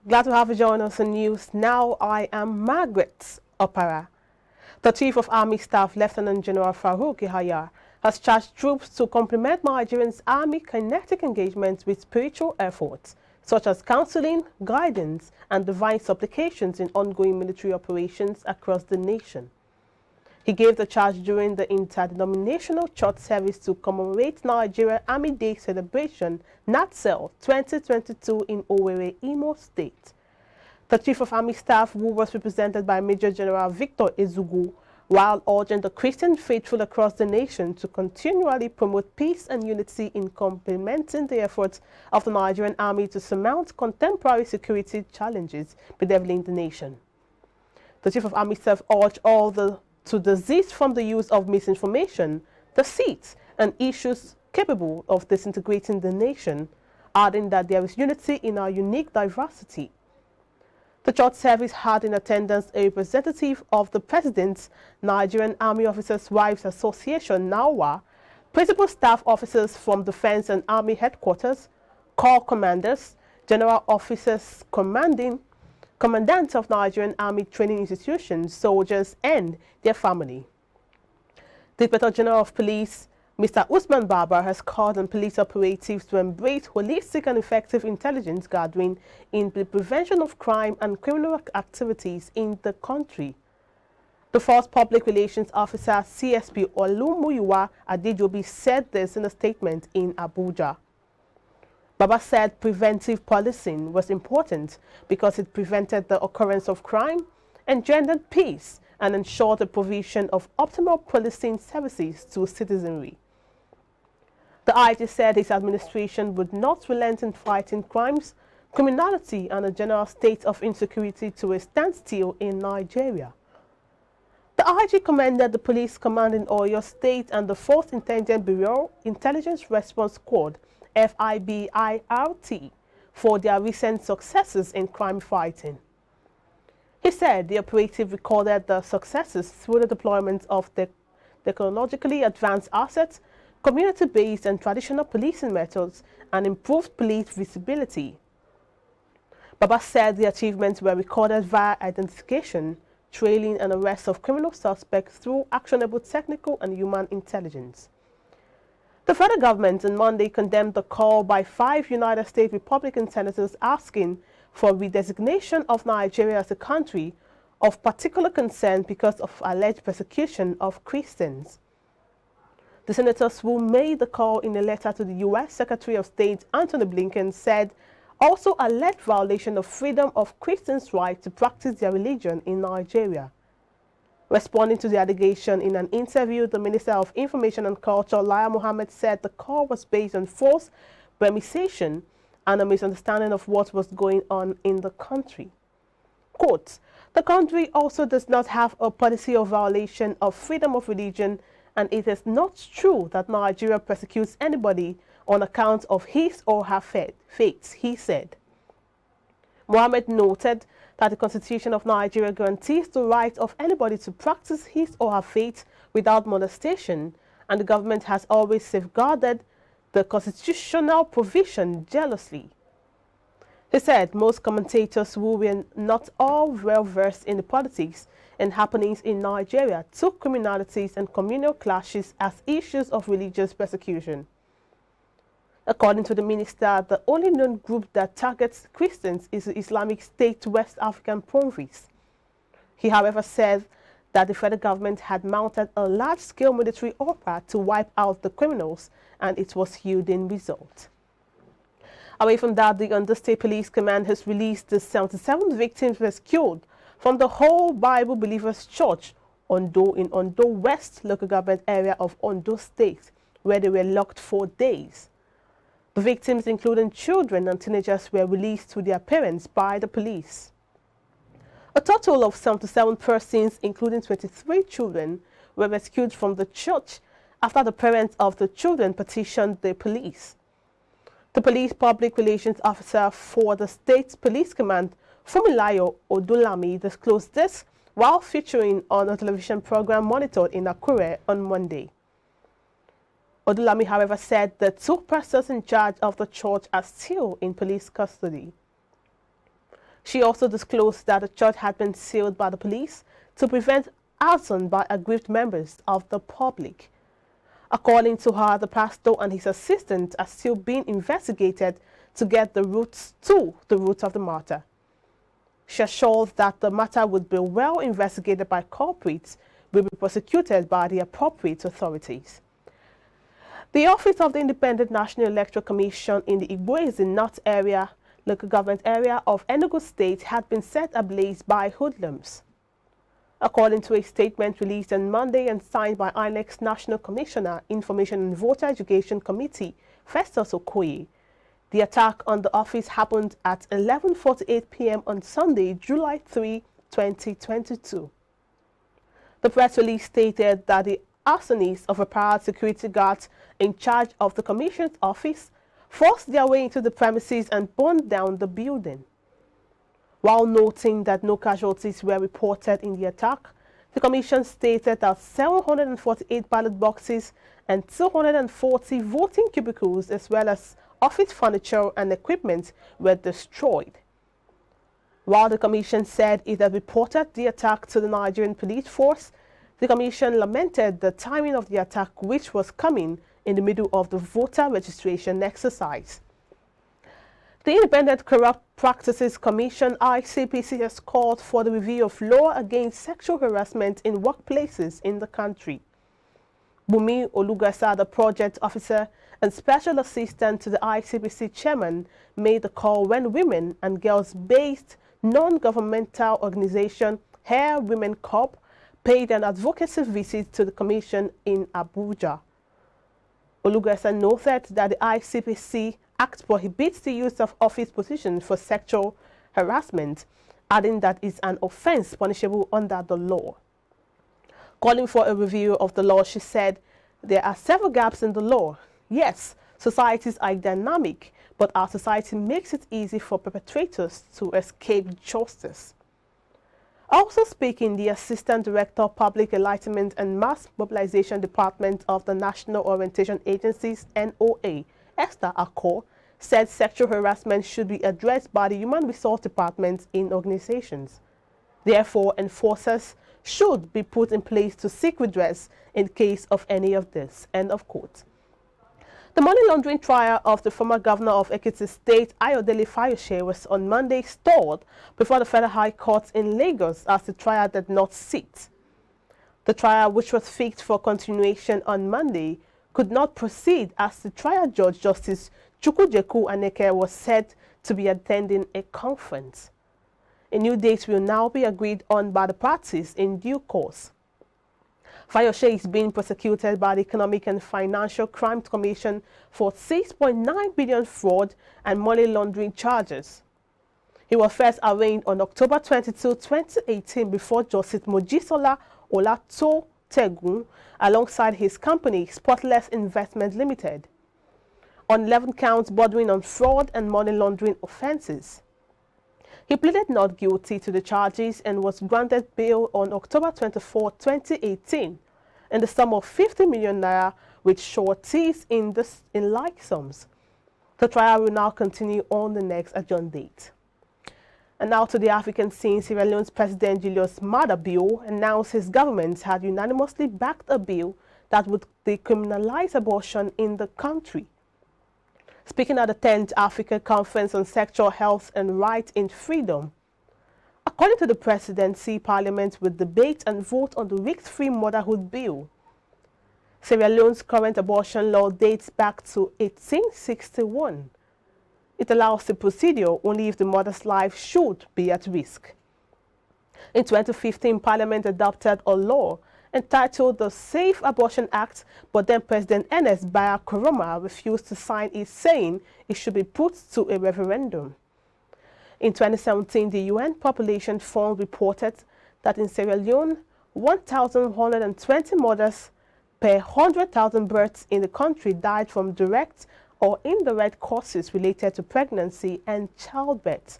Glad to have you join us on News Now. I am Margaret Opera. The Chief of Army Staff, Lieutenant General Farouk Yahaya, has charged troops to complement Nigerian Army kinetic engagement with spiritual efforts, such as counseling, guidance, and divine supplications in ongoing military operations across the nation. He gave the charge during the interdenominational church service to commemorate Nigeria Army Day celebration, NATSEL 2022 in Owerri, Imo State. The Chief of Army Staff, who was represented by Major General Victor Ezugu, while urging the Christian faithful across the nation to continually promote peace and unity in complementing the efforts of the Nigerian Army to surmount contemporary security challenges bedeviling the nation. The Chief of Army Staff urged all to desist from the use of misinformation, deceit, and issues capable of disintegrating the nation, adding that there is unity in our unique diversity. The church service had in attendance a representative of the President's Nigerian Army Officers' Wives Association, NAWA, principal staff officers from Defense and Army Headquarters, corps commanders, general officers commandants of Nigerian Army training institutions, soldiers, and their family. The Inspector General of Police, Mr. Usman Baba, has called on police operatives to embrace holistic and effective intelligence gathering in the prevention of crime and criminal activities in the country. The first Public Relations Officer, CSP Olumuyiwa Adejobi, said this in a statement in Abuja. Baba said preventive policing was important because it prevented the occurrence of crime, engendered peace, and ensured the provision of optimal policing services to citizenry. The IG said his administration would not relent in fighting crimes, criminality, and a general state of insecurity to a standstill in Nigeria. The IG commended the police command in Oyo State and the 4th Intelligence Bureau Intelligence Response Squad FIBIRT for their recent successes in crime fighting. He said the operative recorded the successes through the deployment of the technologically advanced assets, community-based and traditional policing methods, and improved police visibility. Baba said the achievements were recorded via identification, trailing, and arrest of criminal suspects through actionable technical and human intelligence. The federal government on Monday condemned the call by 5 United States Republican senators asking for redesignation of Nigeria as a country of particular concern because of alleged persecution of Christians. The senators who made the call in a letter to the U.S. Secretary of State Antony Blinken said also alleged violation of freedom of Christians' right to practice their religion in Nigeria. Responding to the allegation in an interview, the Minister of Information and Culture, Lai Mohammed, said the call was based on false premisation and a misunderstanding of what was going on in the country. Quote, the country also does not have a policy of violation of freedom of religion, and it is not true that Nigeria persecutes anybody on account of his or her faith, he said. Mohammed noted that the Constitution of Nigeria guarantees the right of anybody to practice his or her faith without molestation, and the government has always safeguarded the constitutional provision jealously. He said most commentators who were not all well-versed in the politics and happenings in Nigeria took criminalities and communal clashes as issues of religious persecution. According to the minister, the only known group that targets Christians is the Islamic State West African province. He, however, said that the federal government had mounted a large-scale military opera to wipe out the criminals, and it was yielding results. Away from that, the Ondo State Police Command has released the 77 victims rescued from the Whole Bible Believers Church, Ondo, in Ondo West local government area of Ondo State, where they were locked for days. The victims, including children and teenagers, were released to their parents by the police. A total of 77 persons, including 23 children, were rescued from the church after the parents of the children petitioned the police. The police public relations officer for the State Police Command, Fumilayo Odulami, disclosed this while featuring on a television program monitored in Akure on Monday. Odulami, however, said the 2 persons in charge of the church are still in police custody. She also disclosed that the church had been sealed by the police to prevent arson by aggrieved members of the public. According to her, the pastor and his assistant are still being investigated to get to the root of the matter. She assured that the matter would be well investigated by culprits, will be prosecuted by the appropriate authorities. The Office of the Independent National Electoral Commission in the IBrandTV North area, local government area of ENUGU State had been set ablaze by hoodlums. According to a statement released on Monday and signed by INEC's National Commissioner, Information and Voter Education Committee, Festus Okoye, the attack on the office happened at 11:48 p.m. on Sunday, July 3, 2022. The press release stated that the arsonists of retired security guards in charge of the Commission's office forced their way into the premises and burned down the building. While noting that no casualties were reported in the attack, the Commission stated that 748 ballot boxes and 240 voting cubicles as well as office furniture and equipment were destroyed. While the Commission said it had reported the attack to the Nigerian police force, the Commission lamented the timing of the attack, which was coming in the middle of the voter registration exercise. The Independent Corrupt Practices Commission, ICPC, has called for the review of law against sexual harassment in workplaces in the country. Bumi Olugasa, the project officer and special assistant to the ICPC chairman, made the call when women and girls-based non-governmental organization Hair Women Corp paid an advocacy visit to the commission in Abuja. Olugasa noted that the ICPC Act prohibits the use of office positions for sexual harassment, adding that it's an offense punishable under the law. Calling for a review of the law, she said, there are several gaps in the law. Yes, societies are dynamic, but our society makes it easy for perpetrators to escape justice. Also speaking, the Assistant Director of Public Enlightenment and Mass Mobilization Department of the National Orientation Agency's NOA, Esther Akko, said sexual harassment should be addressed by the Human Resource Department in organizations. Therefore, enforcers should be put in place to seek redress in case of any of this. End of quote. The money laundering trial of the former governor of Ekiti State, Ayodele Fayose'S, was on Monday stalled before the Federal High Court in Lagos as the trial did not sit. The trial, which was fixed for continuation on Monday, could not proceed as the trial judge, Justice Chukwujeku Aneke, was said to be attending a conference. A new date will now be agreed on by the parties in due course. Fayose'S is being prosecuted by the Economic and Financial Crimes Commission for 6.9 billion fraud and money laundering charges. He was first arraigned on October 22, 2018 before Justice Mojisola Olatotegun alongside his company, Spotless Investment Limited, on 11 counts bordering on fraud and money laundering offenses. He pleaded not guilty to the charges and was granted bail on October 24, 2018, in the sum of 50 million naira with sureties in like sums. The trial will now continue on the next adjourned date. And now to the African scene. Sierra Leone's President Julius Maada Bio announced his government had unanimously backed a bill that would decriminalize abortion in the country. Speaking at the 10th Africa Conference on Sexual Health and Rights in Freedom, according to the presidency, Parliament will debate and vote on the Risk-Free Motherhood Bill. Sierra Leone's current abortion law dates back to 1861. It allows the procedure only if the mother's life should be at risk. In 2015, Parliament adopted a law entitled the Safe Abortion Act, but then President Ernest Bai Koroma refused to sign it, saying it should be put to a referendum. In 2017, the UN Population Fund reported that in Sierra Leone, 1,120 mothers per 100,000 births in the country died from direct or indirect causes related to pregnancy and childbirth.